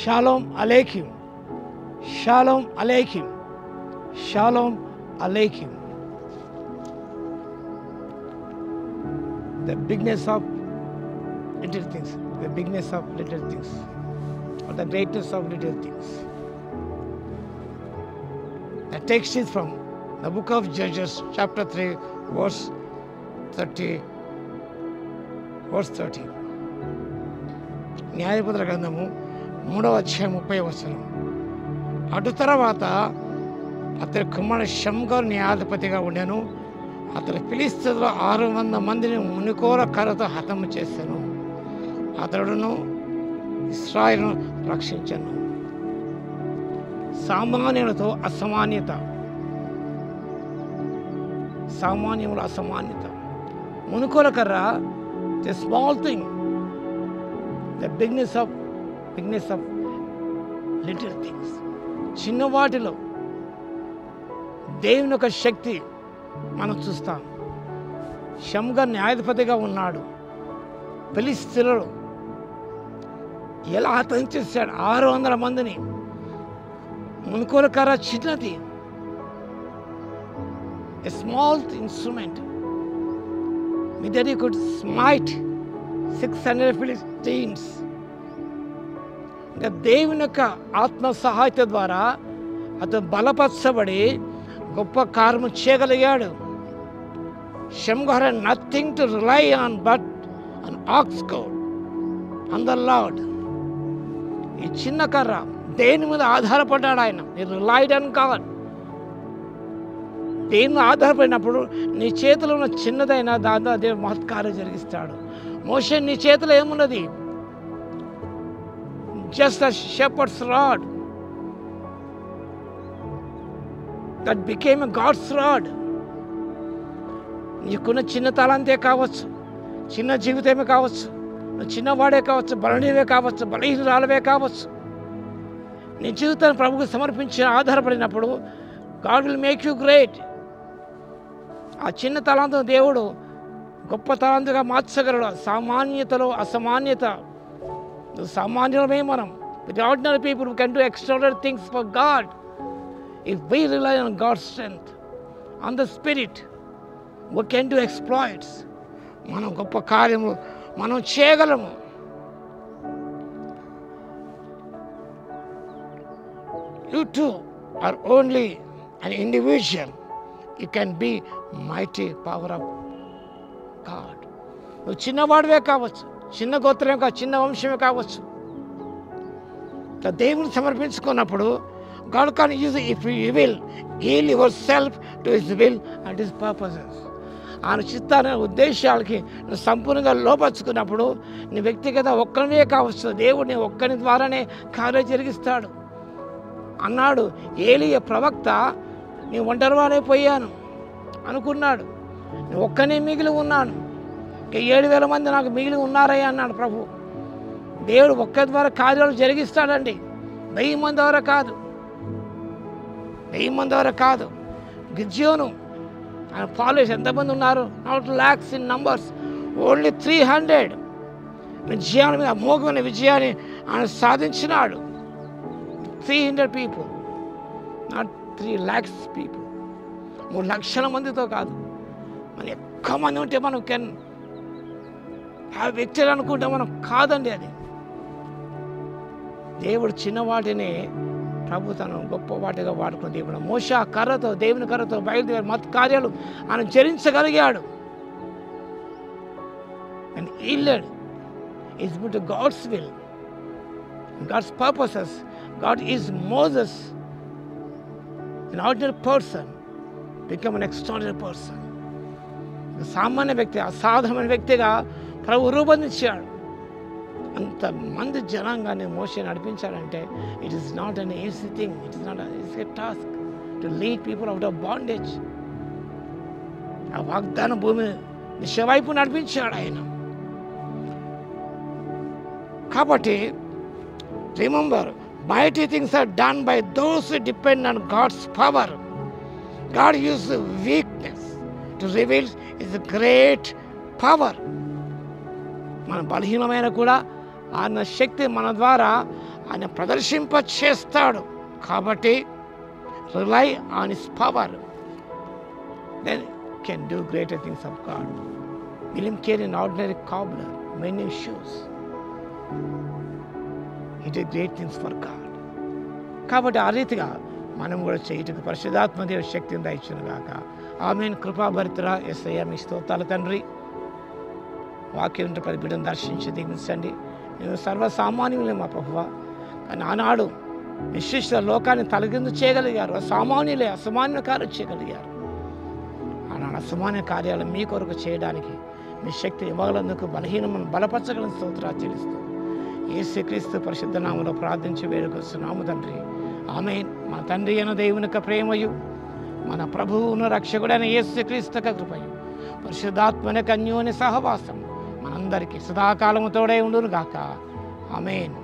Shalom Aleichem. Shalom Aleichem. Shalom Aleichem. The bigness of little things. The bigness of little things. Or the greatness of little things. The text is from the book of Judges, chapter 3, verse 30. Verse 30. న్యాయపత్ర గ్రంథము 3వ అధ్యాయం 30వ వచనం. అటు తర్వాత అతని కుమారుడు షమ్గరు న్యాయాధిపతిగా ఉండెను. అతడు ఫిలిష్తీయులలో 600 మందిని మునికోర కర్రతో హతము చేశాను. అతడును ఇశ్రాయేలును రక్షించను. సామాన్యులతో అసమాన్యత. సామాన్యుల అసమాన్యత. మునికోర కర్ర the small thing. The bigness of little things. చిన్న వాటిలో దేవుని యొక్క శక్తి మనం చూస్తాం. షమ్గరు న్యాయాధిపతిగా ఉన్నాడు. ఫిలిష్తీయులు ఎలా హతం చేశాడు 600 మందిని. మునికోల కర్ర చిన్నది, a small instrument with that he could smite 600 Philistines. ఇంకా దేవుని యొక్క ఆత్మ సహాయత ద్వారా అతను బలపరచబడి గొప్ప కార్యము చేయగలిగాడు. షమ్గరు had nothing to rely on but an ox goad and the Lord. ఈ చిన్న కర్ర దేని మీద ఆధారపడ్డాడు ఆయన. He relied on God. దేని మీద ఆధారపడినప్పుడు నీ చేతిలో ఉన్న చిన్నదైన దాంతో అదే మహత్కార్యం జరిగిస్తాడు. మోషే నీ చేతిలో ఏమున్నది? Just a shepherd's rod that became a God's rod. నీకున్న చిన్న తలాంతే కావచ్చు, చిన్న జీవితమే కావచ్చు, చిన్నవాడే కావచ్చు, బలహీనవే కావచ్చు, బలహీనరాలవే కావచ్చు. నీ జీవితాన్ని ప్రభువుకు సమర్పించి ఆధారపడినప్పుడు God will make you great. ఆ చిన్న తలాంతం దేవుడు గొప్ప తలాంతుగా మార్చగలడు. సామాన్యతలో అసమాన్యత. సామాన్యులమే మనం. With ordinary people who can do extraordinary things for God. If we rely on God's strength, on the Spirit, we can do exploits. మనం గొప్ప కార్యము మనం చేయగలము. You too are only an individual. You can be mighty power of God. నువ్వు చిన్నవాడివే కావచ్చు, చిన్న గోత్రమే కావచ్చు, చిన్న వంశమే కావచ్చు. దేవుని సమర్పించుకున్నప్పుడు God can use it if you will. Yield yourself to His will and His purposes. ఆయన చిత్తాన్ని ఉద్దేశాలకి నువ్వు సంపూర్ణంగా లోపరుచుకున్నప్పుడు నీ వ్యక్తిగత ఒక్కరివే కావచ్చు, దేవుడు నీ ఒక్కరి ద్వారానే కార్యం జరిగిస్తాడు అన్నాడు. ఏలీయా ప్రవక్త నీ ఒంటరివాడే పోయాను అనుకున్నాడు. నేను ఒక్కనే మిగిలి ఉన్నాను, ఇంకా 7,000 మంది నాకు మిగిలి ఉన్నారయ్యా అన్నాడు ప్రభు. దేవుడు ఒక్క ద్వారా కార్యాలు జరిగిస్తాడండి. 1000 మంది ద్వారా కాదు, 1000 మంది ద్వారా కాదు. గిద్యోను ఆయన ఫాలోవర్స్ ఎంతమంది ఉన్నారు? Not lakhs in numbers, only 300 విజయాన్ని మీద అమోఘమైన విజయాన్ని ఆయన సాధించినాడు. 300 people, not 3 lakhs people. 3 లక్షల మందితో కాదు. మనం ఎక్కువ మంది ఉంటే మనం కెన్ హ్యావ్ విక్టరీ అనుకుంటే మనం కాదండి. అది దేవుడు చిన్నవాటిని ప్రభు తను గొప్ప వాటిగా వాడుకున్న దేవుడు. మోషే ఆ కర్రతో, దేవుని కర్రతో బయలుదేరి మత కార్యాలు ఆయన చరించగలిగాడు. And yielded is to God's will, God's purposes. God is Moses, an ordinary person become an extraordinary person. సామాన్య వ్యక్తి అసాధారణమైన వ్యక్తిగా ప్రభు రూపొందించాడు. అంతమంది జనాంగాన్ని మోషే నడిపించాడంటే it is not an easy thing. It is not easy task to lead people out of bondage. ఆ వాగ్దాన భూమి దిశ వైపు నడిపించాడు ఆయన. కాబట్టి remember, mighty things are done by those who depend on God's power. God uses weakness to reveal His great power. మన బలహీనమైన కూడా ఆయన శక్తి మన ద్వారా ఆయన ప్రదర్శింప చేస్తాడు. కాబట్టి rely on his power, then can do greater things of God. William Carey an ordinary cobbler mending shoes. He did great things for God. కాబట్టి ఆ రీతిగా మనం కూడా చేయుటకు పరిశుద్ధాత్మ దేవుని శక్తిని దయచును గాక. ఆమేన్. కృపాభరితుడా యేసయ్య మీ స్తోత్రాలు తండ్రి. వాక్యం ప్రతి బిడ్డను దర్శించి దీవించండి. నేను సర్వసామాన్యులే మా ప్రభువా, కానీ ఆనాడు విశిష్ట లోకాన్ని తలకిందు చేయగలిగారు. సామాన్యులే అసామాన్య కార్యం చేయగలిగారు. ఆనాడు అసామాన్య కార్యాలు మీ కొరకు చేయడానికి మీ శక్తి ఇవ్వగలందుకు బలహీనమును బలపరచగలని స్తోత్రాలు చెల్లిస్తూ యేసుక్రీస్తు పరిశుద్ధ నామములో ప్రార్థించి వేడుకొస్తున్నాము తండ్రి. ఆమేన్. మన తండ్రి అయిన దేవుని యొక్క ప్రేమయు, మన ప్రభువును రక్షకుడైన యేసుక్రీస్తు యొక్క కృపయు, పరిశుద్ధాత్మని అన్యోన్య సహవాసం మనందరికీ సదాకాలము తోడై ఉండును గాక. ఆమేన్.